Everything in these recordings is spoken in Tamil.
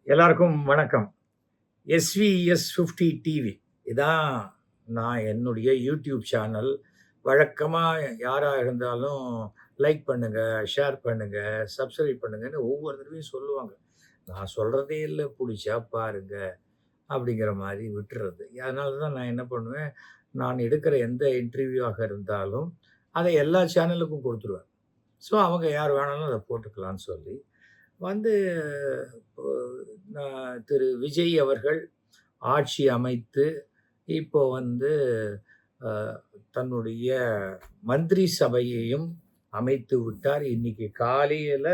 எல்லாருக்கும் வணக்கம். எஸ்விஎஸ் 50 டிவி இதான் நான் என்னுடைய யூடியூப் சேனல். வழக்கமாக யாராக இருந்தாலும் லைக் பண்ணுங்க, ஷேர் பண்ணுங்க, சப்ஸ்கிரைப் பண்ணுங்கன்னு ஒவ்வொரு தடவையும் சொல்லுவாங்க. நான் சொல்கிறதே இல்லை, பிடிச்சா பாருங்க அப்படிங்கிற மாதிரி விட்டுறது. அதனால தான் நான் என்ன பண்ணுவேன், நான் எடுக்கிற எந்த இன்டர்வியூவாக இருந்தாலும் அதை எல்லா சேனலுக்கும் கொடுத்துருவேன். ஸோ அவங்க யார் வேணாலும் அதை போட்டுக்கலான்னு சொல்லி வந்து இப்போ திரு விஜய் அவர்கள் ஆட்சி அமைத்து இப்போ வந்து அஹ், தன்னுடைய மந்திரி சபையையும் அமைத்து விட்டார். இன்னைக்கு காலையில்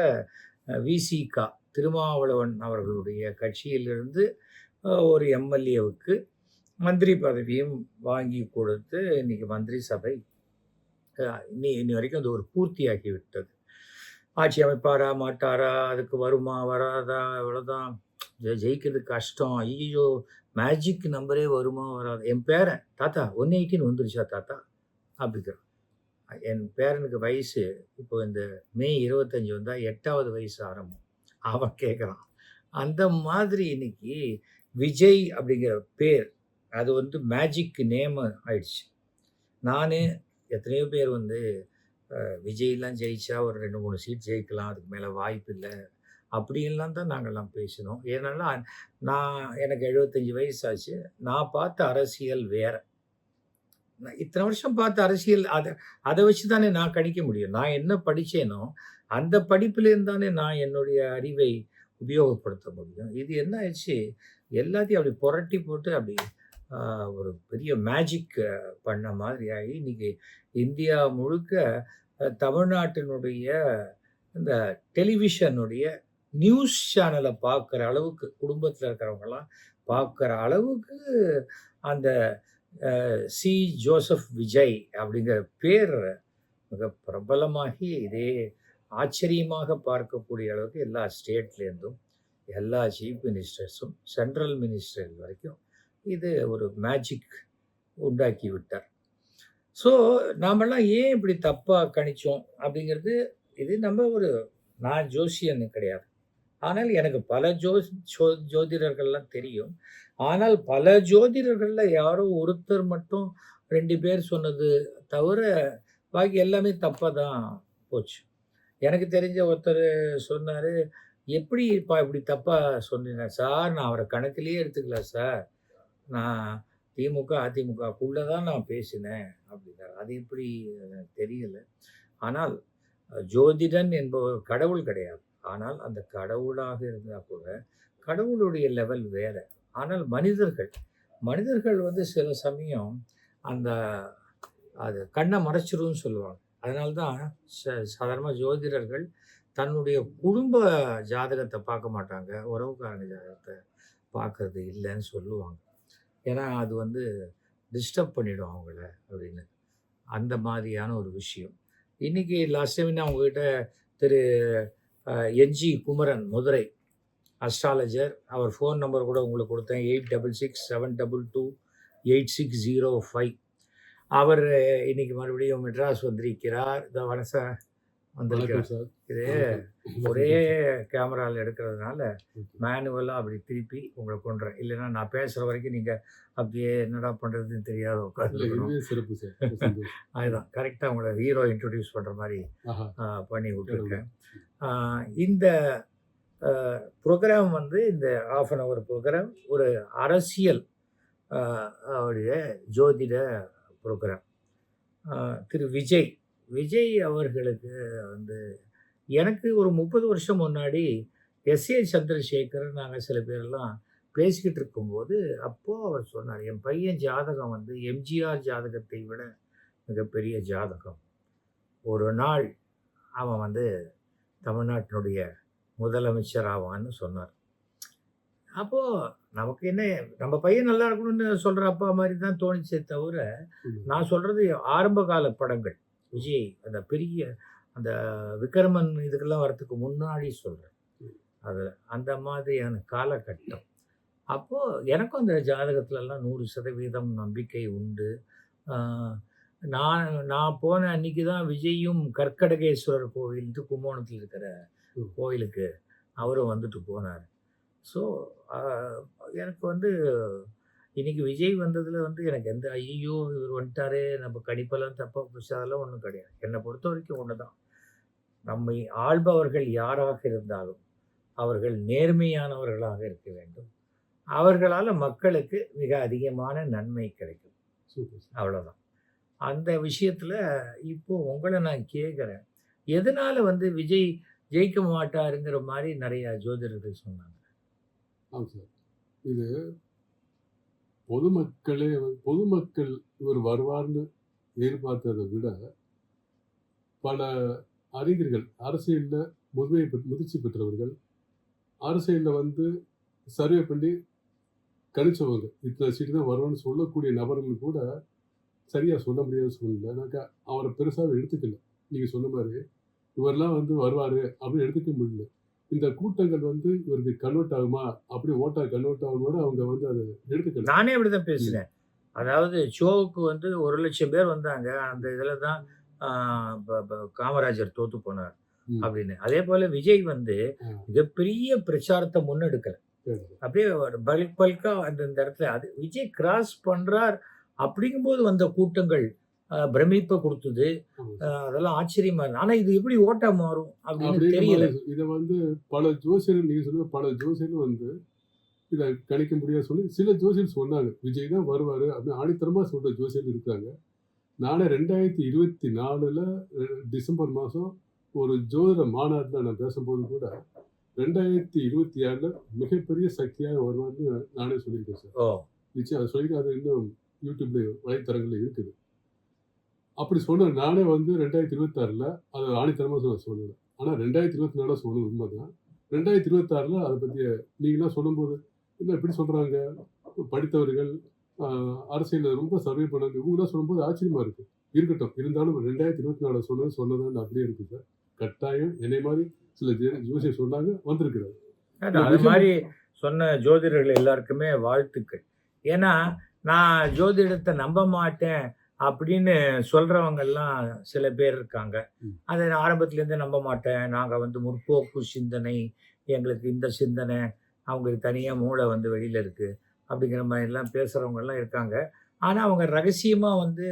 விசிகா திருமாவளவன் அவர்களுடைய கட்சியிலிருந்து ஒரு எம்எல்ஏவுக்கு மந்திரி பதவியும் வாங்கி கொடுத்து இன்னைக்கு மந்திரி சபை இன்னி வரைக்கும் அது ஒரு பூர்த்தியாகி விட்டது. ஆட்சி அமைப்பாரா மாட்டாரா, அதுக்கு வருமா வராதா, இவ்வளோதான் ஜெயிக்கிறது கஷ்டம், ஐயோ மேஜிக் நம்பரே வருமா வராது. என் பேரன் தாத்தா 118 வந்துருச்சா தாத்தா அப்படிங்கிறான். என் பேரனுக்கு வயசு இப்போ இந்த மே 25 வந்தால் 8வது வயசு ஆரம்பம். அவன் கேட்குறான். அந்த மாதிரி இன்னைக்கு விஜய் அப்படிங்கிற பேர் அது வந்து மேஜிக் நேம் ஆயிடுச்சு. நான் எத்தனையோ பேர் வந்து விஜய்லாம் ஜெயிச்சா ஒரு 2-3 சீட் ஜெயிக்கலாம், அதுக்கு மேலே வாய்ப்பு இல்லை அப்படின்லாம் தான் நாங்கள்லாம் பேசினோம். ஏன்னா நான் எனக்கு 75 வயசாச்சு. நான் பார்த்த அரசியல் வேற. நான் இத்தனை வருஷம் பார்த்த அரசியல் அதை வச்சு தானே நான் கணிக்க முடியும். நான் என்ன படித்தேனோ அந்த படிப்பிலேருந்து தானே நான் என்னுடைய அறிவை உபயோகப்படுத்த முடியும். இது என்ன ஆயிடுச்சு, எல்லாத்தையும் அப்படி புரட்டி போட்டு அப்படி ஒரு பெரிய மேஜிக் பண்ண மாதிரி ஆகி இன்னைக்கு இந்தியா முழுக்க தமிழ்நாட்டினுடைய இந்த டெலிவிஷனுடைய நியூஸ் சேனலை பார்க்குற அளவுக்கு, குடும்பத்தில் இருக்கிறவங்கலாம் பார்க்குற அளவுக்கு அந்த சி ஜோசப் விஜய் அப்படிங்கிற பேர் மிக பிரபலமாகி இதே ஆச்சரியமாக பார்க்கக்கூடிய அளவுக்கு எல்லா ஸ்டேட்லேருந்தும் எல்லா சீஃப் மினிஸ்டர்ஸும் சென்ட்ரல் மினிஸ்டர் வரைக்கும் இது ஒரு மேஜிக் உண்டாக்கி விட்டார். ஸோ நாமெல்லாம் ஏன் இப்படி தப்பாக கணிச்சோம் அப்படிங்கிறது, இது நம்ம நான் ஜோசியன் கிடையாது. ஆனால் எனக்கு பல ஜோதிடர்கள்லாம் தெரியும். ஆனால் பல ஜோதிடர்களில் யாரோ ஒருத்தர் மட்டும் 2 பேர் சொன்னது தவிர பாக்கி எல்லாமே தப்பாக தான் போச்சு. எனக்கு தெரிஞ்ச ஒருத்தர் சொன்னார், எப்படிப்பா இப்படி தப்பாக சொன்னீங்க சார், நான் அவரை கணக்கிலேயே எடுத்துக்கல சார், நான் திமுக அதிமுகக்குள்ளே தான் நான் பேசினேன் அப்படின்னார். அது எப்படி தெரியல. ஆனால் ஜோதிடன் என்பவர் கடவுள் கிடையாது. ஆனால் அந்த கடவுளாக இருந்தால் கூட கடவுளுடைய லெவல் வேற. ஆனால் மனிதர்கள் வந்து சில சமயம் அந்த அது கண்ணை மறைச்சிரும்னு சொல்லுவாங்க. அதனால தான் சாதாரணமாக ஜோதிடர்கள் தன்னுடைய குடும்ப ஜாதகத்தை பார்க்க மாட்டாங்க, உறவுக்காரங்க ஜாதகத்தை பார்க்கறது இல்லைன்னு சொல்லுவாங்க. ஏன்னா அது வந்து டிஸ்டர்ப் பண்ணிடும் அவங்கள அப்படின்னு. அந்த மாதிரியான ஒரு விஷயம். இன்றைக்கி லாஸ்ட் டைம் நான் உங்ககிட்ட திரு என்ஜி குமரன் மதுரை அஸ்ட்ராலஜர், அவர் ஃபோன் நம்பர் கூட உங்களுக்கு கொடுத்தேன். 8667228605. அவர் இன்னைக்கு மறுபடியும் மெட்ராஸ் வந்திருக்கிறார். இந்த வனச வந்திருக்கிறார். இது ஒரே கேமராவில் எடுக்கிறதுனால மேனுவலாக அப்படி திருப்பி உங்களை கொண்டுறேன். இல்லைன்னா நான் பேசுகிற வரைக்கும் நீங்கள் அப்படியே என்னடா பண்ணுறதுன்னு தெரியாத உட்காந்துருக்கணும். அதுதான் கரெக்டாக உங்களை ஹீரோ இன்ட்ரடியூஸ் பண்ணுற மாதிரி பண்ணி விட்டுருக்கேன். இந்த ப்ரோக்ராம் வந்து இந்த 1/2 hour ப்ரோக்ராம் ஒரு அரசியல் அவருடைய ஜோதிட ப்ரோக்ராம். திரு விஜய் அவர்களுக்கு வந்து எனக்கு ஒரு 30 வருஷம் முன்னாடி எஸ்ஏ சந்திரசேகர் நாங்கள் சில பேரெல்லாம் பேசிக்கிட்டு இருக்கும்போது அப்போது அவர் சொன்னார், என் பையன் ஜாதகம் வந்து எம்ஜிஆர் ஜாதகத்தை விட மிகப்பெரிய ஜாதகம், ஒரு நாள் அவன் வந்து தமிழ்நாட்டினுடைய முதலமைச்சர் ஆவான்னு சொன்னார். அப்போது நமக்கு என்ன, நம்ம பையன் நல்லா இருக்கணும்னு சொல்கிற அப்பா மாதிரி தான் தோணிச்சே தவிர, நான் சொல்கிறது ஆரம்ப கால படங்கள் விஜய் அந்த பெரிய அந்த விக்ரமன் இதுக்கெல்லாம் வரத்துக்கு முன்னாடி சொல்கிறேன். அது அந்த மாதிரியான காலகட்டம். அப்போது எனக்கும் அந்த ஜாதகத்துலலாம் 100% நம்பிக்கை உண்டு. நான் போன அன்னைக்கு தான் விஜயும் கற்கடகேஸ்வரர் கோவில் கும்பகோணத்தில் இருக்கிற கோயிலுக்கு அவரும் வந்துட்டு போனார். ஸோ எனக்கு வந்து இன்னைக்கு விஜய் வந்ததில் வந்து எனக்கு எந்த ஐயோ இவர் வந்துட்டாரே நம்ம கணிப்பெல்லாம் தப்பாக போச்சு அதெல்லாம் ஒன்றும் கிடையாது. என்னை பொறுத்த வரைக்கும் ஒன்று தான். நம்மை ஆள்பவர்கள் யாராக இருந்தாலும் அவர்கள் நேர்மையானவர்களாக இருக்க வேண்டும். அவர்களால் மக்களுக்கு மிக அதிகமான நன்மை கிடைக்கும். Super sir. அவ்வளோதான். அந்த விஷயத்தில் இப்போ உங்களை நான் கேட்குறேன். எதனால வந்து விஜய் ஜெயிக்க மாட்டாருங்கிற மாதிரி நிறைய ஜோதிடர்கள் சொன்னாங்க. ஆமாம் சார். இது பொதுமக்கள் இவர் வருவார்னு எதிர்பார்த்ததை விட பல அறிஞர்கள், அரசியலில் முதிர்ச்சி பெற்றவர்கள், அரசியலில் வந்து சர்வே பண்ணி கணிச்சவங்க, இத்தனை சீட்டு தான் வருவான்னு சொல்லக்கூடிய நபர்கள் கூட சரியாக சொல்ல முடியாத சூழ்நிலை. எனக்கு அவரை பெருசாக எடுத்துக்கல. நீங்கள் சொன்ன மாதிரி இவரெல்லாம் வந்து வருவார் அப்படின்னு எடுத்துக்க முடியல. இந்த கூட்டங்கள் வந்து இவருக்கு கன்வெர்ட் ஆகுமா, அப்படி ஓட்டா கன்வெர்ட் ஆகும்போது அவங்க வந்து அதை எடுத்துக்கல. நானே அப்படிதான் பேசுனேன். அதாவது ஷோவுக்கு வந்து 1,00,000 பேர் வந்தாங்க. அந்த இதில் தான் காமராஜர் தோத்து போனார் அப்படின்னு. அதே போல விஜய் வந்து மிகப்பெரிய பிரச்சாரத்தை முன்னெடுக்கல. அப்படியே பல்கா அந்த இடத்துல அது விஜய் கிராஸ் பண்றார் அப்படிங்கும்போது வந்த கூட்டங்கள் பிரமிப்பை கொடுத்தது. அதெல்லாம் ஆச்சரியமா இருக்கு. ஆனா இது எப்படி ஓட்டா மாறும் அப்படின்னு தெரியல. இதை வந்து பல ஜோசியர்கள், நீங்க சொன்ன பல ஜோசியர்கள் வந்து இதை கணிக்க முடியாது சொல்லி சில ஜோசியர் சொன்னாங்க விஜய் தான் வருவாரு அப்படின்னு ஆணித்தரமா சொல்ற ஜோசியர்கள் இருக்காங்க. நானே 2024 டிசம்பர் மாதம் ஒரு ஜோதிட மாநாட்டில் நான் பேசும்போது கூட 2026 மிகப்பெரிய சக்தியாக வருவார்னு நானே சொல்லியிருக்கேன் சார். நிச்சயம் அதை சொல்லியிருக்கேன். அது இன்னும் யூடியூப்ல வலைத்தளங்களில் இருக்குது. அப்படி சொன்ன நானே வந்து 2026 அதை ஆணித்தரமாக சொல்லலை. ஆனால் 2024 சொன்னது உண்மைதான். 2026 அதை பற்றிய நீங்களாம் சொல்லும்போது இல்லை எப்படி சொல்கிறாங்க, படித்தவர்கள் அரசியலில் ரொம்ப சர்வே பண்ணாங்க இவங்களாம் சொல்லும்போது ஆச்சரியமா இருக்கு. இருக்கட்டும், இருந்தாலும் 2024 சொன்னதான் அப்படியே இருக்கு சார். கட்டாயம் என்னை மாதிரி சில ஜோசியர் சொன்னாங்க, வந்திருக்கிறாரு. அது மாதிரி சொன்ன ஜோதிடர்கள் எல்லாருக்குமே வாழ்த்துக்கள். ஏன்னா நான் ஜோதிடத்தை நம்ப மாட்டேன் அப்படின்னு சொல்றவங்கெல்லாம் சில பேர் இருக்காங்க. அதை நான் ஆரம்பத்துலேருந்தே நம்ப மாட்டேன், நாங்கள் வந்து முற்போக்கு சிந்தனை, எங்களுக்கு இந்த சிந்தனை, அவங்களுக்கு தனியாக மூளை வந்து வெளியில் இருக்குது அப்படிங்கிற மாதிரிலாம் பேசுகிறவங்கெல்லாம் இருக்காங்க. ஆனால் அவங்க ரகசியமாக வந்து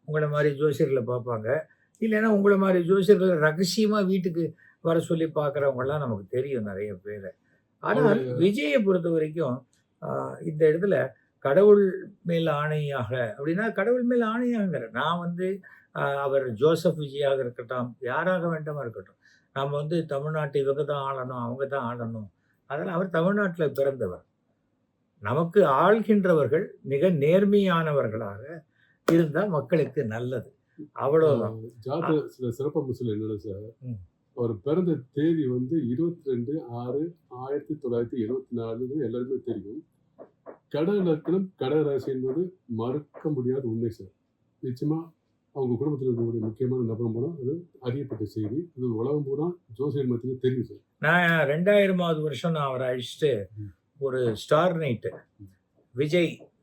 உங்களை மாதிரி ஜோசியர்களை பார்ப்பாங்க. இல்லைன்னா உங்களை மாதிரி ஜோசியர்களை ரகசியமாக வீட்டுக்கு வர சொல்லி பார்க்குறவங்கெல்லாம் நமக்கு தெரியும் நிறைய பேர். ஆனால் விஜயை பொறுத்த வரைக்கும் இந்த இடத்துல கடவுள் மேல் ஆணையாக அப்படின்னா கடவுள் மேல் ஆணையாங்கிற நான் வந்து அவர் ஜோசப் விஜயாக இருக்கட்டும், யாராக வேண்டாமா இருக்கட்டும், நம்ம வந்து தமிழ்நாட்டை இவங்க தான் ஆளணும், அவங்க தான் ஆளணும், அதனால் அவர் தமிழ்நாட்டில் பிறந்தவர். நமக்கு ஆள்கின்றவர்கள் மிக நேர்மையானவர்களாக இருந்தால் மக்களுக்கு நல்லது. அவ்வளோதான். சில சிறப்பம்சம் என்னென்ன சார், அவர் பிறந்த தேதி வந்து 22/6/1974 எல்லாருமே தெரியும். கடக லக்னம் கடக ராசி என்பது மறுக்க முடியாத உண்மை சார். நிச்சயமா அவங்க குடும்பத்தில் இருக்கக்கூடிய முக்கியமான நபர் மூலம் அது அறியப்பட்ட செய்தி. இது உலகம் பூரா ஜோசியர் மத்தியில் தெரியும் சார். நான் 2000வது வருஷம் நான் அவரை அழிச்சிட்டு ஒரு ஸ்டார் நைட்டு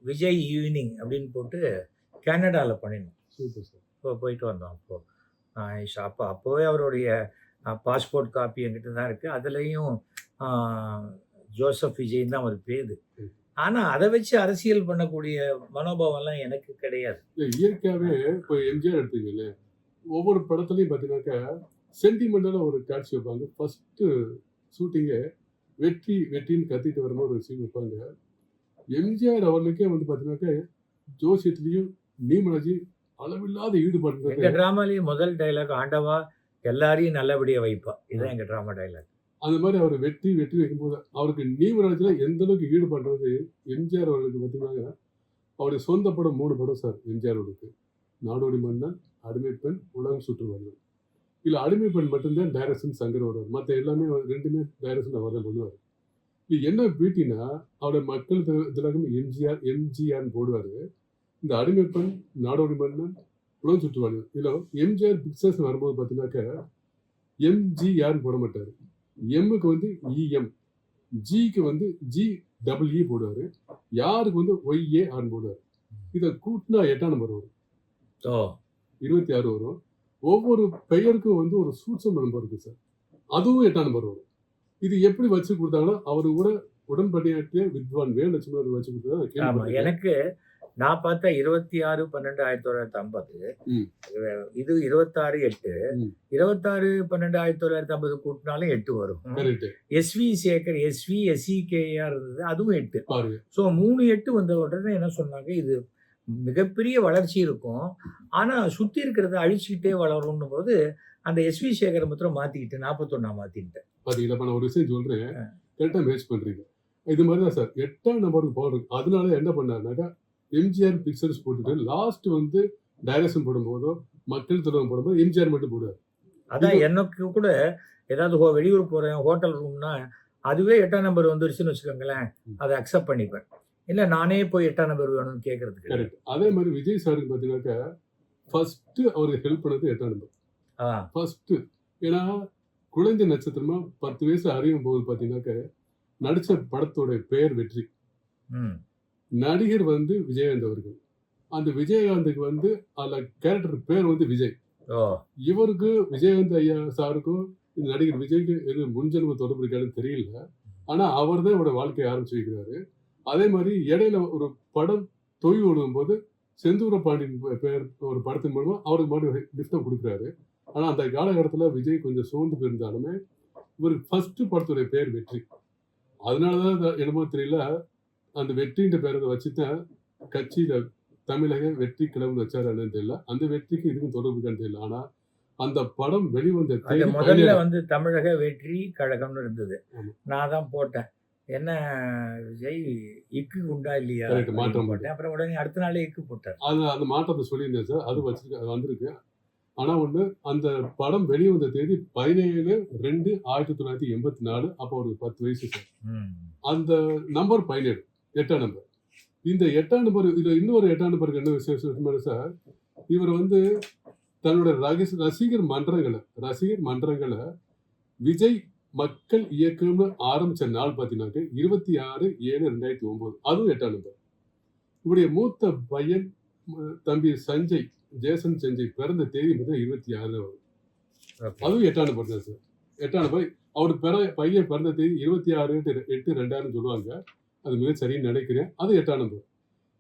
விஜய் ஈவினிங் அப்படின்னு போட்டு கனடாவில் பண்ணினோம். Super sir. இப்போ போயிட்டு வந்தோம். அப்போவே அவருடைய பாஸ்போர்ட் காப்பி என்கிட்ட தான் இருக்குது. அதுலேயும் ஜோசப் விஜய் தான் அவர் பேரு. ஆனால் அதை வச்சு அரசியல் பண்ணக்கூடிய மனோபாவம்லாம் எனக்கு கிடையாது. இயற்கையாகவே இப்போ எம்ஜிஆர் எடுத்தீங்கல்ல, ஒவ்வொரு படத்துலையும் பார்த்தீங்கன்னாக்கா சென்டிமெண்டலாக ஒரு காட்சி வைப்பாங்க. ஃபஸ்ட்டு ஷூட்டிங்கே வெற்றின்னு கத்திட்டு வரும்போது ஒரு சீன் வைப்பாங்க. எம்ஜிஆர் அவர்களுக்கே வந்து பார்த்தீங்கன்னாக்கா ஜோசியத்துலேயும் நீமராஜி அளவில்லாத ஈடுபாடு. எங்கள் ட்ராமாலேயும் முதல் டைலாக் ஆண்டவா எல்லாரையும் நல்லபடியாக வைப்பா, இதுதான் எங்கள் ட்ராமா டைலாக். அந்த மாதிரி அவர் வெற்றி வைக்கும்போது அவருக்கு நீமராஜில் எந்த அளவுக்கு ஈடுபடுறது எம்ஜிஆர் அவர்களுக்கு பார்த்தீங்கன்னா அவருடைய சொந்த படம் 3 படம் சார் எம்ஜிஆர் அவருக்கு. நாடோடி மன்னன், அடிமை பெண், உலகம் சுற்று வருவார். இல்லை அடிமை பெண் மட்டும்தான் டைரக்ஷன் சங்கர் வருவார். மற்ற எல்லாமே 2மே டைரக்ஷன் அவர் தான் பண்ணுவார். இது என்ன பீட்டினா அவருடைய மக்கள் திலகம் எம்ஜிஆர்னு போடுவார். இந்த அடிமை பெண், நாடோடி மன்னன், உலகம் சுற்று வருவார். இதில் எம்ஜிஆர் பிக்சர்ஸ் வரும்போது பார்த்தீங்கன்னாக்கா எம்ஜிஆர்னு போட மாட்டார். எம்முக்கு வந்து இஎம், ஜிக்கு வந்து ஜிடபிள்யூ போடுவார், யாருக்கு வந்து ஒய்ஏஆர்னு போடுவார். இதை கூட்டினா 8ஆம் நம்பர் வரும், 26 வரும். ஒவ்வொரு பெயருக்கும் வந்து ஒரு சூட்சம் நம்பர் இருக்குது சார், அதுவும் 8ஆம் நம்பர் வரும். இது எப்படி வச்சு கொடுத்தாங்கன்னா அவரு கூட உடன்படியாற்றிய வித்வான் வேலு லட்சுமணன் வச்சு கொடுத்ததா ஆமா. கேள்விப்பட்டிருக்கேன். எனக்கு நான் பார்த்தா 26/12/1950. ம், இது 26/8. ம். 26/12/1950 கூட்டினாலும் 8 வரும். கரெக்ட். எஸ்வி சேகர், எஸ்வி, எஸ்இகேஆர் இருந்தது, அதுவும் 8. பாருங்க. ஸோ 3, 8 வந்த உடனே என்ன சொன்னாங்க, இது மிகப்பெரிய வளர்ச்சி இருக்கும். ஆனா சுத்தி இருக்கிறத அழிச்சுக்கிட்டே வளரும்னும் போது அந்த எஸ்வி சேகரை மாத்திரம் மாத்திக்கிட்டு 41 மாத்திக்கிட்டேன். பாத்தீங்களா, இப்ப நான் ஒரு விஷயம் சொல்றேன். கரெக்டா மேட்ச் பண்றீங்க. இது மாதிரி தான் சார் 8ஆம் நம்பருக்கு போடுறது. அதனால என்ன பண்ணாருனாக்கா, எம்ஜிஆர் பிக்சர்ஸ் போட்டுட்டு லாஸ்ட் வந்து டைரக்ஷன் போடும்போதோ மக்கள் தொடர்பு போடும்போது எம்ஜிஆர் மட்டும் போடுவார். அதான் எனக்கு கூட ஏதாவது வெளியூர் போறேன், ஹோட்டல் ரூம்னா அதுவே 8ஆம் நம்பர் வந்துருச்சுன்னு வச்சுக்கோங்களேன், அதை அக்செப்ட் பண்ணிப்பேன். இல்ல நானே போய் 8ஆம் நம்பர் வேணும்னு கேட்கறதுக்கு. கரெக்ட். அதே மாதிரி விஜய் சாருக்கு பாத்தீங்கன்னாக்கா ஃபர்ஸ்ட் அவருக்கு ஹெல்ப் பண்ணது 8ஆம் நம்பர். ஃபர்ஸ்ட். ஏன்னா குழந்தை நட்சத்திரமா 10 வயசு அறியும் போது பாத்தீங்கன்னாக்க நடிச்ச படத்தோட பெயர் வெற்றி. ம். நடிகர் வந்து விஜயகாந்த் அவர்கள். அந்த விஜயகாந்துக்கு வந்து அதுல கேரக்டர் பேர் வந்து விஜய். ஓ இவருக்கு விஜயகாந்த் ஐயா சாருக்கும் இந்த நடிகர் விஜய்க்கு எது முன்ஜென்ம தொடர்பு இருக்காதுன்னு தெரியல. ஆனா அவர் தான் இவரோட வாழ்க்கையை ஆரம்பிச்சு வைக்கிறாரு. அதே மாதிரி இடையில ஒரு படம் தொய்வு விடும் போது செந்தூர பாண்டியன் பேர் ஒரு படத்தின் மூலமா அவருக்கு மாதிரி கிஃப்டம் கொடுக்குறாரு. ஆனா அந்த காலகட்டத்துல விஜய் கொஞ்சம் சோர்ந்து போயிருந்தாலுமே இவருக்கு ஃபர்ஸ்ட் படத்துடைய பேர் வெற்றி. அதனாலதான் என்னமோ தெரியல, அந்த வெற்றின்ற பேரை வச்சுதான் கட்சியில தமிழக வெற்றி கிழமை வச்சாரு தெரியல. அந்த வெற்றிக்கு இதுக்கும் தொடர்பு இருக்கான்னு தெரியல. ஆனா அந்த படம் வெளிவந்த அது தேதி முதல்ல 17. வந்து தமிழக வெற்றி கழகம்னு இருந்தது. ஆமா. நான் தான் போட்டேன். என்ன விஜய் இக்கு உண்டா இல்லையா கரெக்ட். அப்படின்னு மாற்றம் போட்டேன். அப்புறம் உடனே அடுத்த நாளே இக்கு போட்டார். அந்த மாற்றத்தை சொல்லியிருந்தேன் சார். அது வச்சிருக்கு, அது வந்திருக்கு. ஆனா ஒண்ணு, அந்த படம் வெளிவந்த தேதி 17/2/1984. அப்போ ஒரு 10 வயசு சார். ம். அந்த நம்பர் 17, 8ஆம் நம்பர். இந்த 8ஆம் நம்பர், இதுல இன்னொரு 8ஆம் நம்பருக்கு என்ன விசேஷம் சார், இவர் வந்து தன்னோட ரசிகர் மன்றங்களை விஜய் மக்கள் இயக்கம்னு ஆரம்பிச்ச நாள் பாத்தீங்கன்னாக்க 26/7/2009. அதுவும் 8ஆம் நம்பர். இவருடைய மூத்த பையன் தம்பி சஞ்சய், ஜேசன் சஞ்சய் பிறந்த தேதி பார்த்தா 26 வரும். ஓகே. அதுவும் 8ஆம் நம்பர் தான் சார். 8ஆம் நம்பர். அவரு பையன் பிறந்த தேதி 26/8/2000 சொல்லுவாங்க. அது மிக சரின்னு நினைக்கிறேன். அது 8ஆம் நம்பர்.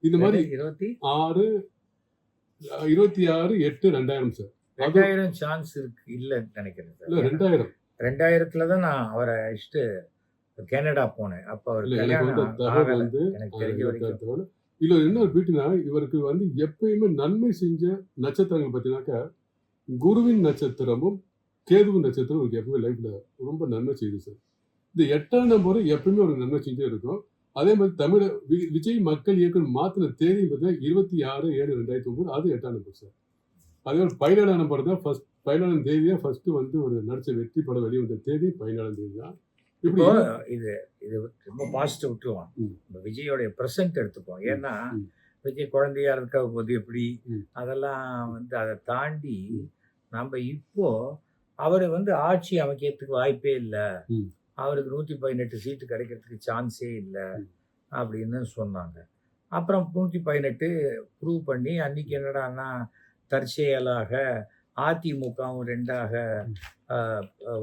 இந்த மாதிரி 26/8/2000 சார். 2000 சான்ஸ் இருக்கு இல்லன்னு நினைக்கிறேன் இல்ல சார். 2000. 2000த்துல தான் நான் அவரை இஷ்டு கனடா போனேன். அப்ப அவர் இல்ல, எனக்கு வந்து கல்யாணம் தகவல் ஆகல வந்து எனக்கு தெரிஞ்ச வரைக்கும். தகவல். இதுல இன்னொரு பீட்டுனா, இவருக்கு வந்து எப்பயுமே நன்மை செஞ்ச நட்சத்திரங்கள் பார்த்தீங்கன்னாக்கா குருவின் நட்சத்திரமும் கேதுவின் நட்சத்திரம் இவருக்கு எப்பவுமே லைஃப்ல ரொம்ப நன்மை செய்யுது சார். இந்த 8ஆம் நம்பர் எப்பயுமே ஒரு நன்மை செஞ்சே இருக்கும். அதே மாதிரி தமிழ விஜய் மக்கள் இயக்கம் மாத்தின தேதி பார்த்தீங்கன்னா 26/7/2009. அது 8ஆம் நம்பர் சார். அதே மாதிரி 17ஆம் நம்பர் தான் ஃபர்ஸ்ட். 17ஆம் தேதி தான் ஃபர்ஸ்ட் வந்து ஒரு நடிச்ச வெற்றி படம் வெளிவந்த தேதி 17ஆம் தேதி தான். இப்படி இப்போ இது இது ரொம்ப பாசிட்டிவ் விட்டுருவான். ம். விஜயோடைய ப்ரெசன்ட் எடுத்துப்போம். ம், ஏன்னா ம், விஜய் குழந்தையா இருக்க போது எப்படி ம், அதெல்லாம் வந்து அதை தாண்டி ம், நம்ம இப்போ அவர் வந்து ஆட்சி அமைக்கிறதுக்கு வாய்ப்பே இல்லை, ம், அவருக்கு 118 சீட்டு கிடைக்கிறதுக்கு சான்ஸே இல்லை ம். அப்படின்னு சொன்னாங்க. அப்புறம் 118 ப்ரூவ் பண்ணி அன்னைக்கு என்னடான்னா தற்செயலாக அதிமுகவும் 2ஆக ம்.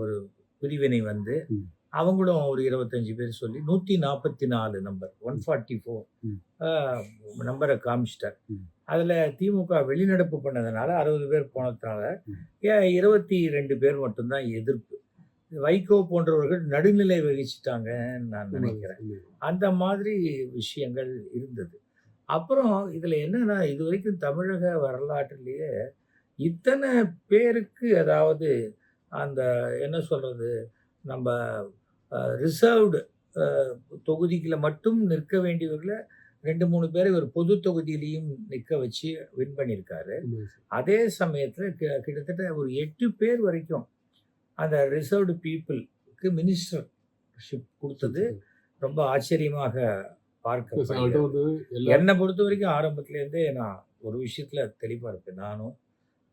ஒரு பிரிவினை வந்து ம். அவங்களும் ஒரு 25 பேர் சொல்லி 144 நம்பர் 144 ம். நம்பரை காமிச்சிட்டார். ம். அதில் திமுக வெளிநடப்பு பண்ணதுனால 60 பேர் போனதுனால ம். 22 பேர் மட்டும்தான் எதிர்ப்பு. வைகோ போன்றவர்கள் நடுநிலை வகிச்சிட்டாங்கன்னு நான் நினைக்கிறேன். அந்த மாதிரி விஷயங்கள் இருந்தது. அப்புறம் இதில் என்னன்னா, இது வரைக்கும் தமிழக வரலாற்றிலேயே இத்தனை பேருக்கு, அதாவது அந்த என்ன சொல்றது, நம்ம ரிசர்வ்டு தொகுதிக்குள்ள மட்டும் நிற்க வேண்டியவர்களை 2-3 பேரை ஒரு பொது தொகுதியிலையும் நிற்க வச்சு வின் பண்ணியிருக்காரு. அதே சமயத்தில் கிட்டத்தட்ட ஒரு 8 பேர் வரைக்கும் அந்த ரிசர்வ்டு பீப்புளுக்கு மினிஸ்டர்ஷிப் கொடுத்தது ரொம்ப ஆச்சரியமாக பார்க்கப்படுகிறது. என்னை பொறுத்த வரைக்கும் ஆரம்பத்திலேருந்தே நான் ஒரு விஷயத்தில் தெளிவாக இருப்பேன். நானும்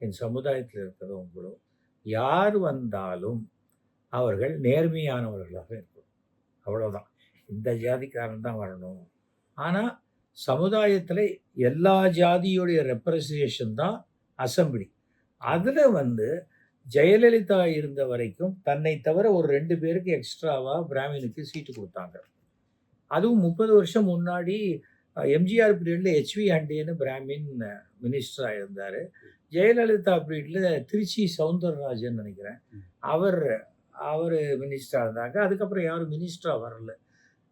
என் சமுதாயத்தில் இருக்கிறவங்களும் யார் வந்தாலும் அவர்கள் நேர்மையானவர்களாக இருக்கணும். அவ்வளோதான். இந்த ஜாதிக்காரன் தான் வரணும். ஆனால் சமுதாயத்தில் எல்லா ஜாதியோடைய ரெப்ரசன்டேஷன் தான் அசம்பிளி. அதில் வந்து ஜெயலலிதா இருந்த வரைக்கும் தன்னை தவிர ஒரு 2 பேருக்கு எக்ஸ்ட்ராவாக பிராமினுக்கு சீட்டு கொடுத்தாங்க. அதுவும் 30 வருஷம் முன்னாடி எம்ஜிஆர் பீரியட்ல ஹெச்வி ஆண்டேன்னு பிராமின் மினிஸ்டரா இருந்தாரு. ஜெயலலிதா பீரியட்ல திருச்சி சவுந்தரராஜன் நினைக்கிறேன். அவர் அவரு மினிஸ்டரா இருந்தாங்க. அதுக்கப்புறம் யாரும் மினிஸ்டரா வரல.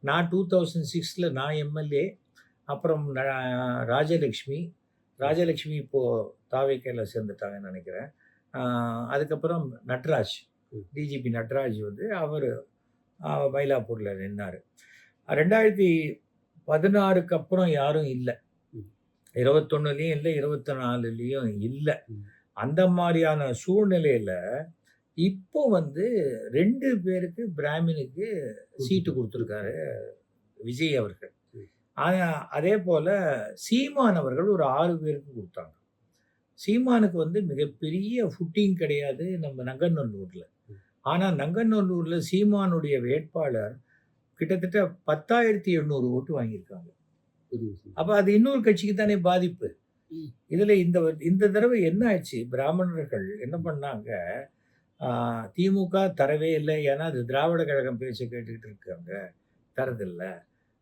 நான் 2006ல நான் எம்எல்ஏ. அப்புறம் ராஜலட்சுமி. ராஜலட்சுமி இப்போ தாவேக்கால சேர்ந்துட்டாங்கன்னு நினைக்கிறேன். அதுக்கப்புறம் நட்ராஜ், டிஜிபி நட்ராஜ் வந்து அவரு மயிலாப்பூர்ல நின்னாரு. 2016க்கு அப்புறம் யாரும் இல்ல. 21லயும் இல்ல, 24லயும் இல்ல. அந்த மாரியான சூழ்நிலையில இப்போ வந்து 2 பேருக்கு பிராமினுக்கு சீட்டு குடுத்திருக்காரு விஜய் அவர்கள். அதேபோல சீமான் அவர்கள் ஒரு 6 பேருக்கு குடுத்தாங்க. சீமானுக்கு வந்து மிகப்பெரிய ஃபுட்டிங் கிடையாது நம்ம நங்கநல்லூர்ல. ஆனா நங்கநல்லூர்ல சீமானுடைய வேட்பாளர் கிட்டத்தட்ட 10,800 ஓட்டு வாங்கியிருக்காங்க. அப்ப அது இன்னொரு கட்சிக்கு தானே பாதிப்பு. இதுல இந்த தடவை என்ன ஆச்சு, பிராமணர்கள் என்ன பண்ணாங்க, திமுக தரவே இல்லை. ஏன்னா அது திராவிட கழகம் பேச்சை கேட்டுக்கிட்டு இருக்காங்க, தரதில்ல.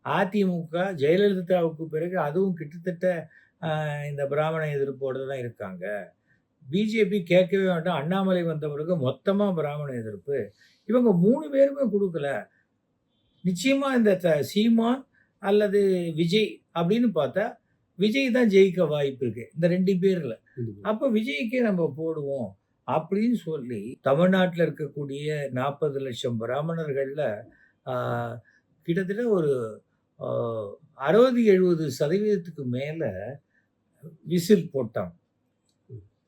அதிமுக ஜெயலலிதாவுக்கு பிறகு அதுவும் கிட்டத்தட்ட இந்த பிராமண எதிர்ப்போடு தான் இருக்காங்க. பிஜேபி கேட்கவே வேண்டாம். அண்ணாமலை வந்த பிறகு மொத்தமா பிராமண எதிர்ப்பு. இவங்க 3 பேருமே கொடுக்கல. நிச்சயமா இந்த சீமான் அல்லது விஜய் அப்படின்னு பார்த்தா விஜய் தான் ஜெயிக்க வாய்ப்பு இருக்கு இந்த 2 பேர்ல. அப்ப விஜய்க்கே நம்ம போடுவோம் அப்படின்னு சொல்லி தமிழ்நாட்டில் இருக்கக்கூடிய 40 லட்சம் பிராமணர்கள்ல கிட்டத்தட்ட ஒரு 60-70% மேல விசில் போட்டாங்க.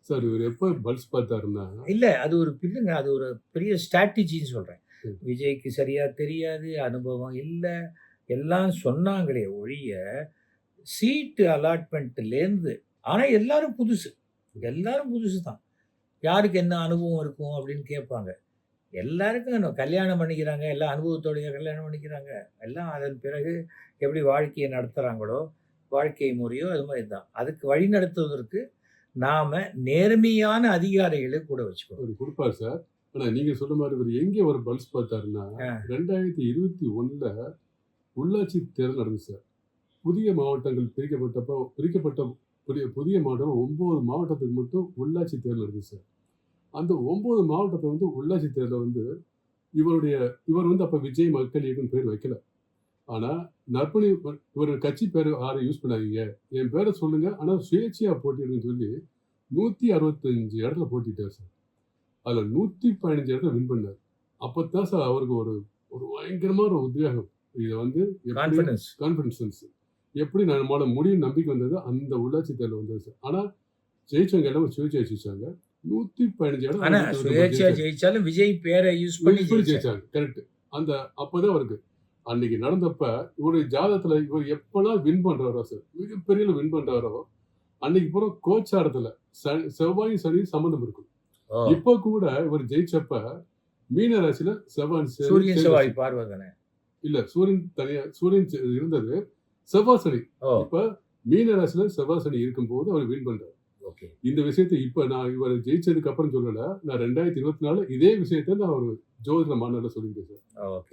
சார் இவர் எப்போ பல்ஸ் பார்த்தாருன்னா இல்ல அது ஒரு பில்லுங்க, அது ஒரு பெரிய ஸ்ட்ராட்டஜின்னு சொல்றேன். விஜய்க்கு சரியா தெரியாது, அனுபவம் இல்ல, எல்லாம் சொன்னாங்களே ஒழிய சீட்டு அலாட்மெண்ட்லேருந்து. ஆனா எல்லாரும் புதுசு தான். யாருக்கு என்ன அனுபவம் இருக்கும் அப்படின்னு கேட்பாங்க. எல்லாருக்கும் கல்யாணம் பண்ணிக்கிறாங்க, எல்லாம் அனுபவத்தோடைய கல்யாணம் பண்ணிக்கிறாங்க. எல்லாம் அதன் பிறகு எப்படி வாழ்க்கையை நடத்துறாங்களோ, வாழ்க்கை முறையோ அது மாதிரி தான். அதுக்கு வழி நடத்துவதற்கு நாம நேர்மையான அதிகாரிகளை கூட வச்சுக்கணும். கொடுப்பார் சார். ஆனா நீங்க சொல்ற மாதிரி இவர் எங்கே ஒரு பல்ஸ் பார்த்தாருன்னா 2021ல உள்ளாட்சி தேர்தல் நடந்துச்சு சார். புதிய மாவட்டங்கள் பிரிக்கப்பட்ட புதிய மாவட்டம் 9 மாவட்டத்துக்கு மட்டும் உள்ளாட்சி தேர்தல் நடந்துச்சு சார். அந்த 9 மாவட்டத்தை வந்து உள்ளாட்சி தேர்தலை வந்து இவர் வந்து அப்ப விஜய் மக்கள் இயக்கம் பேர் வைக்கல. ஆனா நற்பணி இவர் கட்சி பேர் யாரும் யூஸ் பண்ணாதீங்க, என் பேரை சொல்லுங்க, ஆனா சுயேட்சையா போட்டிடுன்னு சொல்லி 165 இடத்துல போட்டிட்டார் சார். அதுல 115 இடத்துல வின் பண்ணார். அப்பதான் சார் அவருக்கு ஒரு பயங்கரமான ஒரு உத்வேகம். இதை வந்து கான்பிடன்ஸ் எப்படி நம்மளோட முடியும் நம்பிக்கை வந்தது அந்த உள்ளாட்சி தேர்தல் வந்தது சார். ஆனா ஜெயிச்சவங்க எல்லாம் சுயேட்சையா ஜெயிச்சாங்க. 115 இடம் சுயேட்சையா ஜெயிச்சாலும் விஜய் பேரை யூஸ் பண்ணி ஜெயிச்சாங்க. கரெக்ட். அந்த அப்பதான் அவருக்கு அன்னைக்கு நடந்தப்ப இவருடைய ஜாதகத்துல இவர் எப்பெல்லாம் வின் பண்றாரோ சார், மிகப்பெரிய வின் பண்றாரோ அன்னைக்கு பூரா கோச்சாரத்துல செவ்வாய் சனி சம்பந்தம் இருக்கும். இப்ப கூட இவர் ஜெயிச்சப்ப மீன ராசியில செவ்வாய் பார்வதனை இல்ல சூரியன் இருந்தது, செவ்வாய் சனி. இப்ப மீன ராசியில செவ்வாய் சனி இருக்கும் போது அவர் வின் பண்றாரு. இந்த விஷயத்தை இப்ப நான் இவர் ஜெயிச்சதுக்கு அப்புறம் சொல்லல, நான் 2024 இதே விஷயத்த நான் ஒரு ஜோதிட மாநாடுல சொல்லியிருக்கேன் சார்.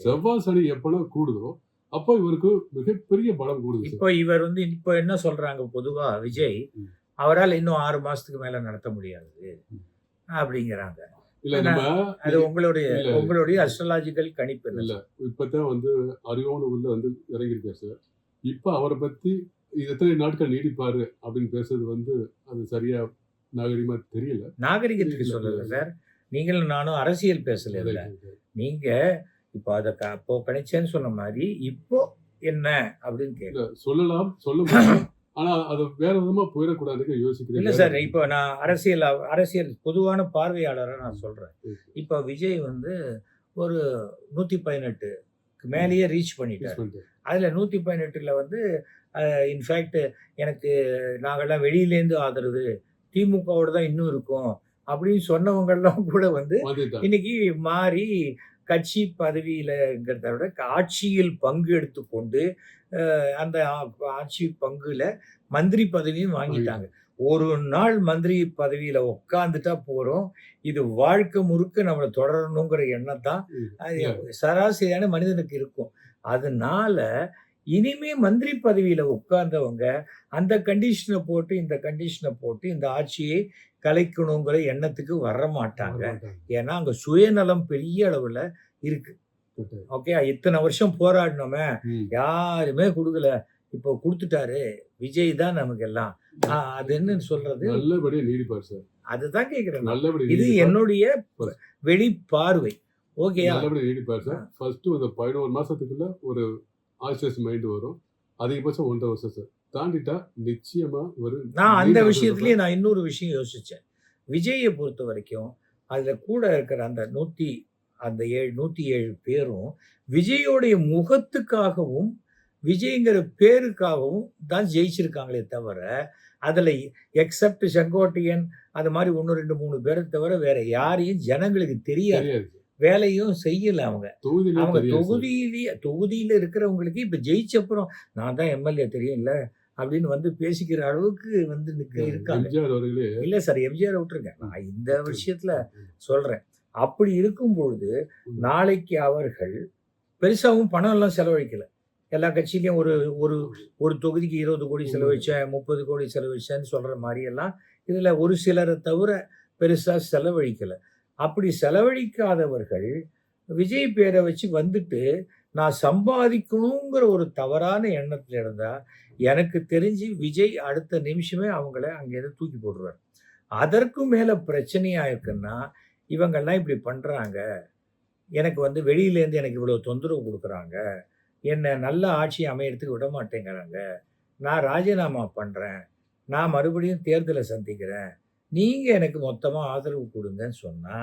செவ்வாய் சனி எப்பெல்லாம் கூடுதோ அப்போ இவருக்கு மிகப்பெரிய பலம் கூடுது. இப்போ இவர் வந்து இப்ப என்ன சொல்றாங்க, பொதுவா விஜய் அவரால் இன்னும் 6 மாசத்துக்கு மேல நடத்த முடியாது அப்படிங்கிறாங்க. இல்ல நம்ம அது உங்களுடைய அஸ்ட்ராலஜிக்கல் கணிப்பு இல்ல. இப்பதான் வந்து அறிவோன்னு உள்ள வந்து இறங்கியிருக்காரு சார். இப்ப அவரை பத்தி எத்தனை நாட்கள் நீடிப்பாரு அப்படின்னு பேசுறது வந்து அது சரியா நாகரிகமா தெரியல. நாகரிகத்துக்கு சொல்லல சார், நீங்களும் நானும் அரசியல் பேசல. நீங்க இப்போ அதை அப்போ கணிச்சேன்னு சொன்ன மாதிரி இப்போ என்ன அப்படின்னு கேட்க சொல்லலாம், சொல்ல முடியும். ஆனா அது வேற விதமா போயிடக்கூடாதுன்னு யோசிக்கிறேன். இல்ல சார், இப்போ நான் அரசியல் பொதுவான பார்வையாளரை நான் சொல்றேன். இப்போ விஜய் வந்து ஒரு 118 மேலேயே ரீச் பண்ணிட்டார். அதுல 118ல வந்து இன்ஃபேக்ட் எனக்கு நாங்கள்லாம் வெளியிலேருந்து ஆதரவு திமுகவோட தான் இன்னும் இருக்கும் அப்படின்னு சொன்னவங்கெல்லாம் கூட வந்து இன்னைக்கு மாறி கட்சி பதவியிலங்கிறத விட ஆட்சியில் பங்கு எடுத்துக்கொண்டு அந்த ஆட்சி பங்குல மந்திரி பதவியும் வாங்கிட்டாங்க. ஒரு நாள் மந்திரி பதவியில உட்காந்துட்டா போறோம், இது வாழ்க்கை முழுக்க நம்மளை தொடரணுங்கிற எண்ணம் தான் அது சராசரியான மனிதனுக்கு இருக்கும். அதனால இனிமே மந்திரி பதவியில உட்கார்ந்தவங்க அந்த கண்டிஷன போட்டு, இந்த கண்டிஷன போட்டு இந்த ஆட்சியை கலைக்கணுங்கிற எண்ணத்துக்கு வரமாட்டாங்க. வரமாட்டாங்க. ஏன்னா, அங்க சுயநலம் பெரிய அளவுல இருக்கு. கரெக்ட். ஓகே. இத்தன வருஷம் போராடினோமே, ம். யாருமே குடுக்கல. இப்போ குடுத்துட்டாரு. விஜய் தான் நமக்கு எல்லாம். அது என்னன்னு சொல்றது? நல்லபடியா நீடிப்பார் சார். அதுதான் கேட்கிறேன் நான். நல்லபடியா இது நீடிப்பார். என்னுடைய வெளிப்பார்வை. ஓகேயா? நல்லபடியா நீடிப்பார் சார். ஃபர்ஸ்ட் அந்த 11 மாசத்துக்குள்ள ஒரு ஆல்சஸ் மைண்ட் வரும். அதிகபட்சம் 1.5 வருஷம் சார். தாண்டிட்டா நிச்சயமா ஒரு நான் அந்த மீண்டும் விஷயத்திலேயே நான் இன்னொரு விஷயம் யோசிச்சேன். விஜய்ய பொறுத்தவரைக்கும், அதுல கூட இருக்கிற அந்த 107 பேரும் விஜயோடைய முகத்துக்காகவும், விஜய்ங்கிற பேருக்காகவும் தான் ஜெயிச்சிருக்காங்களே தவிர, அதுல எக்செப்ட் செங்கோட்டையன் அது மாரி 1, 2, 3 பேர தவிர வேற யாரையும் ஜனங்களுக்கு தெரியாது. தெரியாது. வேலையும் செய்யல அவங்க. தொகுதியிலே அவங்க தெரியாது சார். தொகுதியில இருக்கிறவங்களுக்கு இப்ப ஜெயிச்சப்புறம், நான் தான் எம்எல்ஏ தெரியும்ல, அப்படின்னு வந்து பேசிக்கிற அளவுக்கு வந்து இருக்காங்க. எம்ஜிஆர் அவர்களே இல்ல சார், எம்ஜிஆர விட்டுருங்க. நான் இந்த விஷயத்துல சொல்றேன். அப்படி இருக்கும் பொழுது, நாளைக்கு அவர்கள் பெருசாவும் பணம் எல்லாம் செலவழிக்கல. எல்லா கட்சியிலயும் ஒரு ஒரு ஒரு தொகுதிக்கு 20 கோடி செலவழிச்சேன், 30 கோடி செலவழிச்சேன்னு சொல்ற மாரி எல்லாம், இதுல ஒரு சிலர தவிர பெருசா செலவழிக்கல. அப்படி செலவழிக்காதவர்கள், விஜய் பேர வச்சு வந்துட்டு, நான் சம்பாதிக்கணுங்கிற ஒரு தவறான எண்ணத்துல இருந்தா, எனக்கு தெரிஞ்சு விஜய் அடுத்த நிமிஷமே அவங்கள அங்கேருந்து தூக்கி போட்டுருவாரு. அதற்கும் மேல பிரச்சனையா இருக்குன்னா, இவங்கலாம் இப்படி பண்றாங்க. எனக்கு வந்து வெளியிலேருந்து எனக்கு இவ்வளவு தொந்தரவு குடுக்குறாங்க. என்ன நல்ல ஆட்சி அமையறதுக்கு விட மாட்டேங்கிறாங்க. நான் ராஜினாமா பண்றேன். நான் மறுபடியும் தேர்தல சந்திக்கிறேன். நீங்க எனக்கு மொத்தமா ஆதரவு குடுங்கன்னு சொன்னா,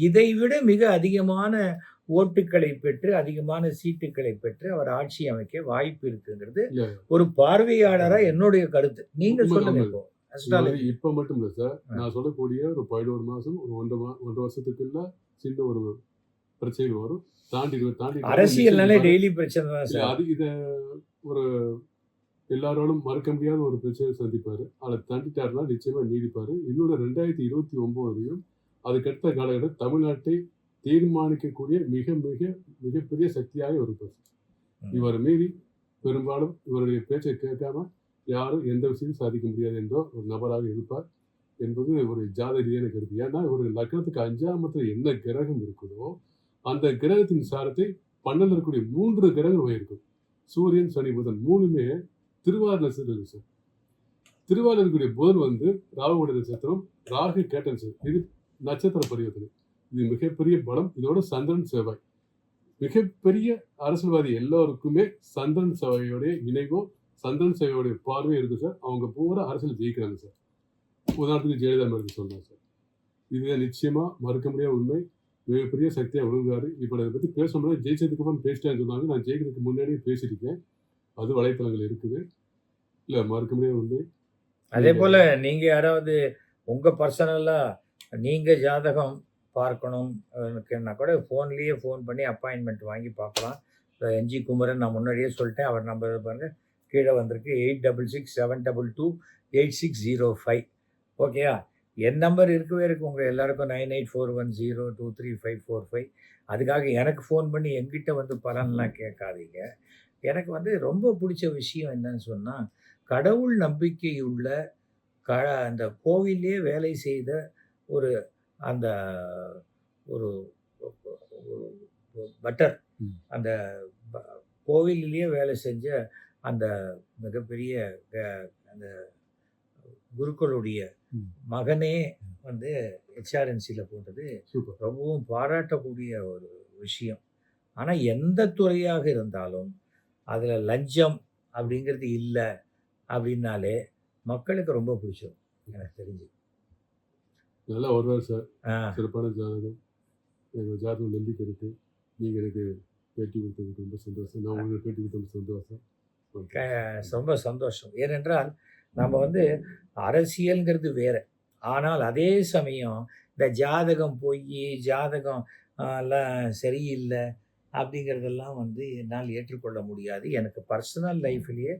இதைவிட மிக அதிகமான ஓட்டுக்களை பெற்று, அதிகமான சீட்டுக்களை பெற்று அவர் ஆட்சி அமைக்க வாய்ப்பு இருக்குங்கிறது இல்ல. ஒரு பார்வையாளரா என்னுடைய கருத்து. நீங்க உண்மை, சொல்லுங்க உண்மை. இப்போ. இது அஸ்ட்ராலஜி. வந்து இப்ப மட்டும் இல்ல சார். நான் சொல்லக்கூடிய ஒரு 11 மாசம், ஒரு 1 வருஷத்துக்குள்ள சின்ன ஒரு பிரச்சனைகள் வரும். தாண்டி அரசியல்னாலே டெய்லி பிரச்சனை தான் இல்ல சார். அது இத ஒரு எல்லாராலும் மறக்க முடியாத ஒரு பிரச்சனையை சந்திப்பாரு. அத தாண்டிட்டாருன்னா நிச்சயமா நீடிப்பாரு. இன்னொன்னு 2029லயும் அதுக்கடுத்த காலகட்டம் தமிழ்நாட்டை தீர்மானிக்கக்கூடிய மிகப்பெரிய சக்தியாக இருப்பார். இவர் மீறி பெரும்பாலும் இவருடைய பேச்சை கேட்காம யாரும் எந்த விஷயத்தையும் சாதிக்க முடியாது என்ற ஒரு நபராக இருப்பார் என்பது ஒரு ஜாதக ரீதியான கருத்து. ஏன்னா ஒரு லக்னத்துக்கு 5ஆம் இடத்துல என்ன கிரகம் இருக்குதோ அந்த கிரகத்தின் சாரத்தை 12 இருக்கக்கூடிய 3 கிரகங்கள் இருக்கும். சூரியன், சனி, புதன் 3மே திருவாதிரை நட்சத்திரம் இருக்கு சார். திருவாதிரை இருக்கக்கூடிய புதன் வந்து ராகுவோட நட்சத்திரம், ராகு கேட்ட நட்சத்திரம். இது நட்சத்திர பரிவர்த்தனை. இது மிகப்பெரிய பலம். இதோட சந்திரன், செவ்வாய். மிகப்பெரிய அரசியல்வாதி எல்லாருக்குமே சந்திரன் செவ்வாயோடைய இணைவோ, சந்திரன் செவ்வாயோடைய பார்வை இருக்கு சார். அவங்க பூரா அரசியல் ஜெயிக்கிறாங்க சார். உதாரணத்துக்கு ஜெயலலிதா மேற்கு சொல்லலாம் சார். இது நிச்சயமா மறுக்க முடியாத உண்மை. மிகப்பெரிய சக்தியா விழுந்தாரு. இப்ப இதை பத்தி பேசணும்னா ஜெயிச்சதுக்கு அப்புறம் பேசிட்டேன்னு சொன்னாங்க. நான் ஜெயிக்கிறதுக்கு முன்னாடியே பேசியிருக்கேன். அது வலைத்தளங்கள் இருக்குது. இல்ல மறுக்க முடியாத உண்மை. அதே போல நீங்க யாராவது உங்க பர்சனலா நீங்க ஜாதகம் பார்க்கணும் எனக்குன்னா கூட ஃபோன்லேயே ஃபோன் பண்ணி அப்பாயின்மெண்ட் வாங்கி பார்க்கலாம். என்ஜி குமரன் நான் முன்னாடியே சொல்லிட்டேன். அவர் நம்பர் பாருங்க கீழே வந்திருக்கு 8667228605. ஓகேயா? என் நம்பர் இருக்கவே இருக்கு உங்க எல்லாருக்கும் 9841023545. அதுக்காக எனக்கு ஃபோன் பண்ணி என்கிட்ட வந்து பலன்லாம் கேட்காதீங்க. எனக்கு வந்து ரொம்ப பிடிச்ச விஷயம் என்னன்னு சொன்னா, கடவுள் நம்பிக்கையுள்ள அந்த கோவில்லயே வேலை செய்த ஒரு அந்த ஒரு ஒரு பட்டர். ம். அந்த ப கோவிலிலேயே வேலை செஞ்ச அந்த மிகப்பெரிய அந்த குருக்களுடைய ம். மகனே வந்து ஹெச்ஆர்என்சில போட்டது சூப்பர். ரொம்பவும் பாராட்டக்கூடிய ஒரு விஷயம். ஆனா எந்த துறையாக இருந்தாலும், அதுல லஞ்சம் அப்படிங்கிறது இல்ல அப்படின்னாலே மக்களுக்கு ரொம்ப பிடிச்சிரும். எனக்கு தெரிஞ்சு. நல்லா வருவார் சார். ஆ. சிறப்பான ஜாதகம். எனக்கு ஜாதகம் நம்பிக்கை இருக்கு. நீங்க எனக்கு பேட்டி கொடுத்ததுக்கு ரொம்ப சந்தோஷம். நான் உங்களுக்கு பேட்டி கொடுத்தது சந்தோஷம். ரொம்ப சந்தோஷம். ஏனென்றால், நம்ம வந்து அரசியல்ங்கிறது வேற. ஆனால் அதே சமயம் இந்த ஜாதகம் பொய்யி, ஜாதகம் எல்லாம் சரியில்ல அப்படிங்கிறதெல்லாம் வந்து என்னால் ஏற்றுக்கொள்ள முடியாது. எனக்கு பர்சனல் லைஃப்லயே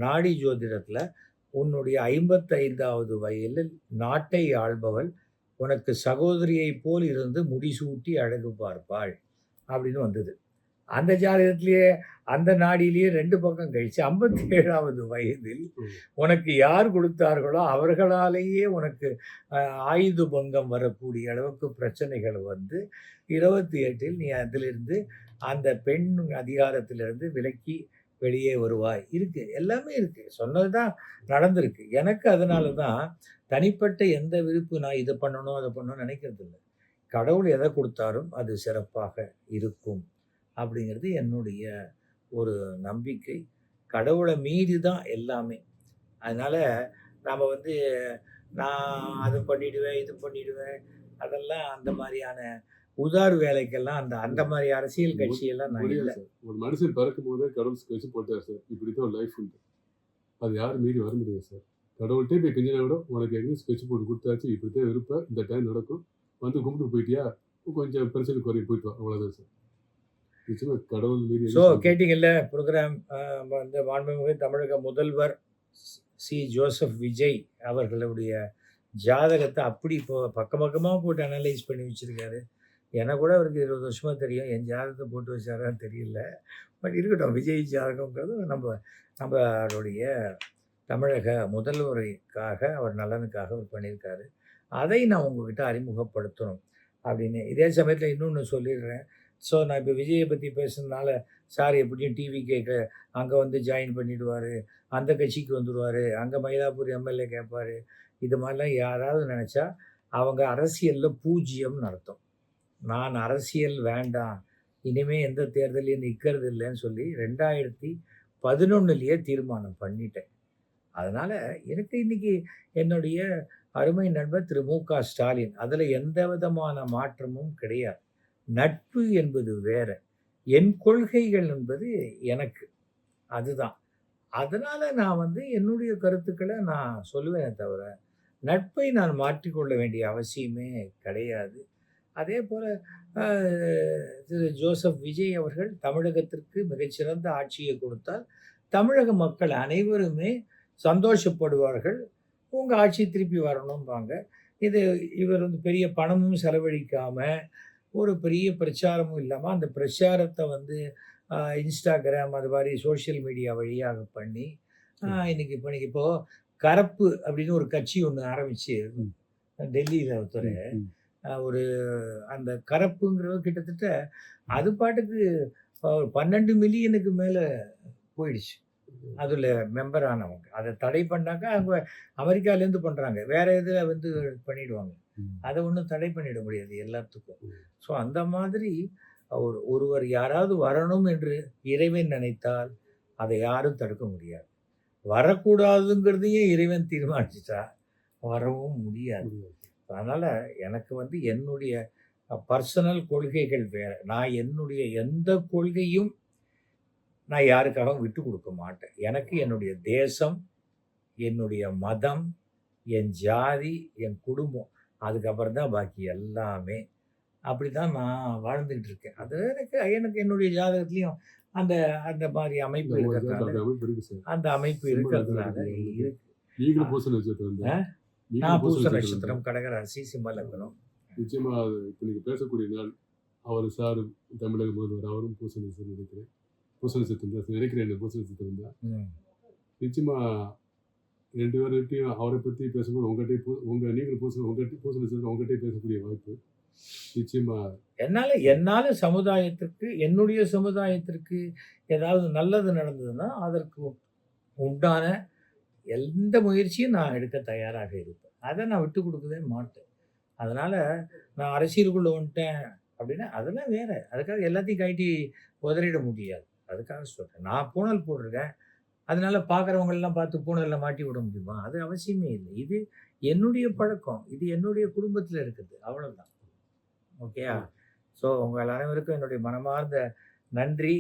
நாடி ஜோதிடத்தில உன்னுடைய 55வது வயதில் நாட்டை ஆள்பவள் உனக்கு சகோதரியைப் போல் இருந்து முடிசூட்டி அழகு பார்ப்பாள் அப்படின்னு வந்தது. அந்த ஜாதகத்திலேயே அந்த நாடியிலேயே 2 பக்கம் கழிச்சு 57வது வயதில் ம். உனக்கு யார் கொடுத்தார்களோ அவர்களாலேயே உனக்கு ஆயுத பங்கம் வரக்கூடிய அளவுக்கு பிரச்சனைகள் வந்து 28ல் நீ அதிலிருந்து அந்த பெண் அதிகாரத்திலிருந்து விலக்கி வெளியே வருவாய். இருக்கு. எல்லாமே இருக்கு. சொன்னது தான் நடந்திருக்கு. எனக்கு அதனால தான் தனிப்பட்ட எந்த விருப்பு நான் இத பண்ணணும், அத பண்ணணும்னு நினைக்கிறதில்ல. கடவுள் எத குடுத்தாலும் அது சிறப்பாக இருக்கும். அப்படிங்கிறது என்னுடைய ஒரு நம்பிக்கை. கடவுள மீறி தான் எல்லாமே. அதனால நாம வந்து நான் அது பண்ணிடுவேன், இது பண்ணிடுவேன். அதெல்லாம் அந்த மாரியான உதார் வேலைக்கெல்லாம் அந்த அந்த மாரி அரசியல் மு கட்சியெல்லாம் நான் முடியாது இல்ல. சார். ஒரு மனுஷன் பிறக்கும்போதே கடவுள் ஸ்கெட்ச் போட்டார் சார். இப்படித்தான் ஒரு லைஃப் உண்டு. அது யாரும் மீறி வர முடியாது சார். கடவுள்ட்டயே போய் கெஞ்சினா கூட, உனக்கு எங்கேயும் ஸ்கெட்ச் போட்டு குடுத்தாச்சு. இப்படித்தான் இருப்ப. இந்த டைம் நடக்கும். வந்து கும்பிட்டு போயிட்டியா? கொஞ்சம் பிரச்சனை குறையும் போயிட்டு வா. அவ்வளோதான் சார். நிச்சயமா கடவுள் மீறி எதுவும் செய்ய முடியாது. கேட்டீங்கல்ல புரோகிராம் வந்து மாண்புமிகு தமிழக முதல்வர் ஜோசப் விஜய் அவர்களுடைய ஜாதகத்த அப்படி இப்போ பக்கம் பக்கமா போட்டு அனலைஸ் பண்ணி வச்சிருக்காரு. எனக்கு கூட அவருக்கு 20 வருஷமா தெரியும். என் ஜாதகத்த போட்டு வச்சாரான்னு தெரியல. பட் இருக்கட்டும். விஜய் ஜாதகம்ங்கிறது நம்மளுடைய தமிழக முதல்வருக்காக, அவர் நலனுக்காக அவர் பண்ணியிருக்காரு. அதை நான் உங்ககிட்ட அறிமுகப்படுத்தணும் அப்படின்னு. இதே சமயத்தில இன்னொன்னு சொல்லிடுறேன். நான் இப்போ விஜய பத்தி பேசுனதுனால, சார் எப்படியும் டிவிகேக்கு அங்க வந்து ஜாயின் பண்ணிடுவாரு. அந்த கட்சிக்கு வந்துருவாரு. அங்க மயிலாப்பூர் எம்எல்ஏ கேட்பாரு. இது மாரிலாம் யாராவது நெனச்சா, அவங்க அரசியல்ல பூஜ்யம்னு அர்த்தம். நான் அரசியல் வேண்டாம். இனிமே எந்த தேர்தல்லயும் நிக்கிறது இல்லன்னு சொல்லி 2011லயே தீர்மானம் பண்ணிட்டேன். அதனால எனக்கு இன்னைக்கு என்னுடைய அருமை நண்பர் திரு மு.க. ஸ்டாலின். அதுல எந்த விதமான மாற்றமும் கிடையாது. நட்பு என்பது வேற. என் கொள்கைகள் என்பது எனக்கு. அதுதான். அதனால நான் வந்து என்னுடைய கருத்துக்கள நான் சொல்லுவேனே தவிர, நட்பை நான் மாற்றிக்கொள்ள வேண்டிய அவசியமே கிடையாது. அதேபோல அ திரு ஜோசப் விஜய் அவர்கள் தமிழகத்திற்கு மிகச்சிறந்த ஆட்சியை கொடுத்தால், தமிழக மக்கள் அனைவருமே சந்தோஷப்படுவார்கள். உங்க ஆட்சி திருப்பி வரணும்பாங்க. இது இவர் வந்து பெரிய பணமும் செலவழிக்காம, ஒரு பெரிய பிரச்சாரமும் இல்லாம, அந்த பிரச்சாரத்த வந்து Instagram அது மாரி சோசியல் மீடியா வழியாக பண்ணி, ம். இன்னைக்கு இப்போ கரப்பு அப்படின்னு ஒரு கட்சி ஒண்ணு ஆரம்பிச்சு ம். டெல்லியில ஒருத்தரு ம். ம். ஒரு அந்த கரப்புங்கிறது கிட்டத்தட்ட அது பாட்டுக்கு 12 மில்லியனுக்கு மேல போயிடுச்சு. அதுல மெம்பர் ஆனவங்க. அத தடை பண்ணாக்கா, அவங்க அமெரிக்காலேருந்து பண்றாங்க. வேற இதுல வந்து பண்ணிடுவாங்க. ம். அத ஒண்ணும் தடை பண்ணிட முடியாது எல்லாத்துக்கும். ம். அந்த மாதிரி ஒருவர் யாராவது வரணும் என்று இறைவன் நினைத்தால், அதை யாரும் தடுக்க முடியாது. வரக்கூடாதுங்கிறதையும் இறைவன் தீர்மானிச்சுட்டா, வரவும் முடியாது. முடியாது. அதனால எனக்கு வந்து என்னுடைய பர்சனல் கொள்கைகள் வேற. நான் என்னுடைய எந்த கொள்கையும் நான் யாருக்காகவும் விட்டுக் குடுக்க மாட்டேன். எனக்கு என்னுடைய தேசம், என்னுடைய மதம், என் ஜாதி, என் குடும்பம். அதுக்கப்புறம் தான் பாக்கி எல்லாமே. அப்படிதான் நான் வாழ்ந்துகிட்டு இருக்கேன். அது எனக்கு எனக்கு என்னுடைய ஜாதகத்திலயும் அந்த அந்த மாரி அமைப்பு இல்ல உங்க இருக்கிறதுனால ஜாதகத்துல அமைப்பு இருக்கு சார். அந்த அமைப்பு சிம்ம லக்னம் இருக்கிறதுனால இருக்குது உங்களுக்கு. இருக்கு. அ நீங்களும் பூச நட்சத்திரம் அ தான். நீங்களும் நான் பூச பூச நட்சத்திரம் தான். நட்சத்திரம், கடகராசி, சிம்ம லக்னம். நிச்சயமா அது இப்ப நீங்க பேசக்கூடிய நாள், அவரு சாரு தமிழக முதல்வர் அவரும் பூச நட்சத்திரம் நினைக்கிறேன். பூச நட்சத்திரம் தான் நினைக்கிறேன். பூச நட்சத்திரம் தான். ம். நிச்சயமா 2 பேர்கிட்டயும் அவர பத்தி பேசும்போது உங்ககிட்டயும் நீங்களும் பூச நட்சத்திரம் உங்ககிட்டயும் பேசக்கூடிய வாய்ப்பு. நிச்சயமா என்னால சமுதாயத்திற்கு, என்னுடைய சமுதாயத்திற்கு ஏதாவது நல்லது நடந்ததுன்னா, அதற்கு உண்டான எந்த முயற்சியும் நான் எடுக்க தயாராக இருப்பேன். அத நான் விட்டுக் குடுக்கவே மாட்டேன். அதனால நான் அரசியலுக்குள்ள வந்துட்டேன் அப்படின்னா, அதெல்லாம் வேற. அதுக்காக எல்லாத்தையும் கழட்டி உதறிட முடியாது. அதுக்காக சொல்றேன். நான் பூணல் போட்டிருக்கேன். அதனால பார்க்குறவங்கலாம் பார்த்து பூணல்ல மாட்டி விட முடியுமா? அது அவசியமே இல்ல. இது என்னுடைய பழக்கம். இது என்னுடைய குடும்பத்தில இருக்குது. அவ்வளவுதான். ஓகேயா? உங்கள் அனைவருக்கும் என்னுடைய மனமார்ந்த நன்றி.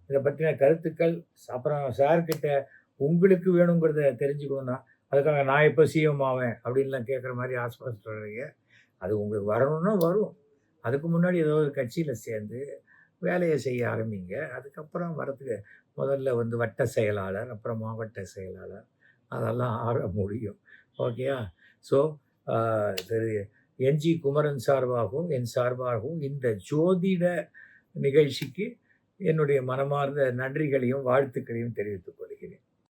இத பத்தின கருத்துக்கள், அப்புறம் சார் கிட்ட உங்களுக்கு வேணுங்கிறத தெரிஞ்சுக்கணும்னா, அதுக்காக நான் எப்ப சிஎம் ஆவேன் அப்படின்லாம் கேட்குற மாரி ஆசைப்படுறீங்க. அது உங்களுக்கு வரணும்னா வரும். அதுக்கு முன்னாடி ஏதோ ஒரு கட்சியில சேர்ந்து வேலைய செய்ய ஆரம்பிங்க. அதுக்கப்புறம் வரதுக்கு முதல்ல வந்து வட்ட செயலாளர், அப்புறம் மாவட்ட செயலாளர் அதெல்லாம் ஆக முடியும். ஓகேயா? ஸோ அ திரு என்.ஜி. குமரன் சார்பாகவும், என் சார்பாகவும் இந்த ஜோதிட நிகழ்ச்சிக்கு என்னுடைய மனமார்ந்த நன்றிகளையும், வாழ்த்துக்களையும் தெரிவித்துக் கொள்கிறேன்.